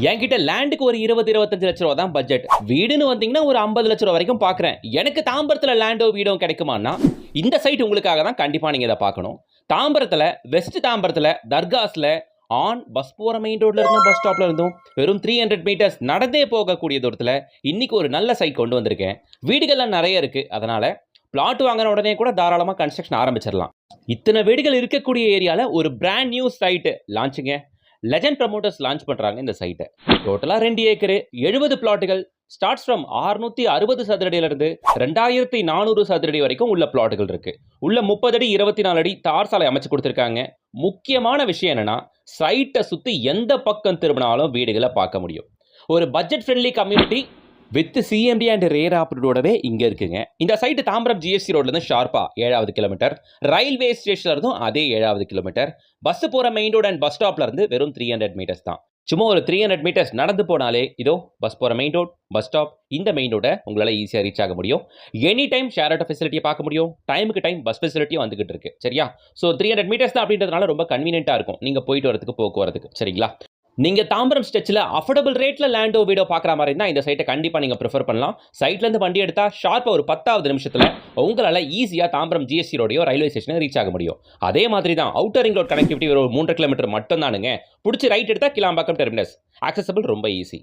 என்கிட்ட லேண்டுக்கு ஒரு 20-25 லட்ச ரூபா தான் பட்ஜெட். வீடுன்னு வந்தீங்கன்னா ஒரு 50 லட்ச ரூபா வரைக்கும் பார்க்குறேன். எனக்கு தாம்பரத்துல லேண்டோ வீடோ கிடைக்குமான்னா இந்த சைட் உங்களுக்காக தான். கண்டிப்பா நீங்க இதை பார்க்கணும். தாம்பரத்துல வெஸ்ட் தாம்பரத்துல தர்காஸ்ல ஆன் பஸ் போற மெயின் ரோட்ல இருந்தும் பஸ் ஸ்டாப்ல இருந்தும் வெறும் 300 மீட்டர்ஸ் நடந்தே போகக்கூடிய தூரத்துல இன்னைக்கு ஒரு நல்ல சைட் கொண்டு வந்திருக்கேன். வீடுகள்லாம் நிறைய இருக்கு. அதனால பிளாட் வாங்கின உடனே கூட தாராளமா கன்ஸ்ட்ரக்ஷன் ஆரம்பிச்சிடலாம். இத்தனை வீடுகள் இருக்கக்கூடிய ஏரியால ஒரு பிராண்ட் நியூ சைட் லான்ச்சுங்க. லெஜண்ட் ப்ரமோட்டர்ஸ் லான்ச் பண்றாங்க இந்த சைட்டை. டோட்டலா 2 ஏக்கர் 70 பிளாட்டுகள் ஸ்டார்ட்ஸ் ஃப்ரம் 660 சதுரடியில இருந்து 2400 சதுரடி வரைக்கும் உள்ள பிளாட்டுகள் இருக்கு. உள்ள 30 அடி 24 அடி தார் சாலை அமைச்சு கொடுத்துருக்காங்க. முக்கியமான விஷயம் என்னன்னா சைட்டை சுத்தி எந்த பக்கம் திரும்பினாலும் வீடுகளை பார்க்க முடியும். ஒரு budget friendly community with CMD and RERA ஆப்ரோடவே இங்க இருக்குங்க. இந்த சைட்டு தாம்பரம் ஜிஎஸ்டி ரோட்ல இருந்து ஷார்ப்பா 7வது கிலோமீட்டர், ரயில்வே ஸ்டேஷன்ல இருந்தும் அதே 7வது கிலோமீட்டர், பஸ் போற மெயின் ரோட் அண்ட் பஸ் ஸ்டாப்ல இருந்து வெறும் 300 மீட்டர்ஸ் தான். சும்மா ஒரு 300 மீட்டர்ஸ் நடந்து போனாலே இதோ பஸ் போற மெயின் ரோட், பஸ் ஸ்டாப், இந்த மெயின் ரோட உங்களால ஈஸியா ரீச் ஆக முடியும். எனி டைம் ஷேர் ஆட்டோ ஃபெசிலிட்டியை பார்க்க முடியும். டைமுக்கு டைம் பஸ் ஃபெசிலிட்டியும் வந்துகிட்டு இருக்கு. சரியா? ஸோ 300 மீட்டர்ஸ் தான் அப்படின்றதுனால ரொம்ப கன்வீனியன்ட்டா இருக்கும் நீங்க போயிட்டு வரதுக்கு, போக்குவரத்துக்கு. சரிங்களா? நீங்க தாம்பரம் ஸ்ட்ரெச்சில் அஃபோர்டபுள் ரேட்ல லேண்டோ வீடோ பார்க்குற மாதிரி இருந்தால் இந்த சைட்டை கண்டிப்பாக நீங்கள் ப்ரிஃபர் பண்ணலாம். சைட்லேருந்து வண்டி எடுத்தால் ஷார்ப்பாக ஒரு 10வது நிமிஷத்தில் உங்களால் ஈஸியாக தாம்பரம் ஜிஎஸ்டி ரோடையோ ரயில்வே ஸ்டேஷனை ரீச் ஆக முடியும். அதே மாதிரி தான் அவுட்டர் ரிங் ரோட் கனெக்டிவிட்டி ஒரு 3 கிலோமீட்டர் மட்டும் தானுங்க. பிடிச்சி ரைட் எடுத்தால் கிளாம்பாக்கம் டெர்மினஸ். ஆக்சசபிள் ரொம்ப ஈஸி.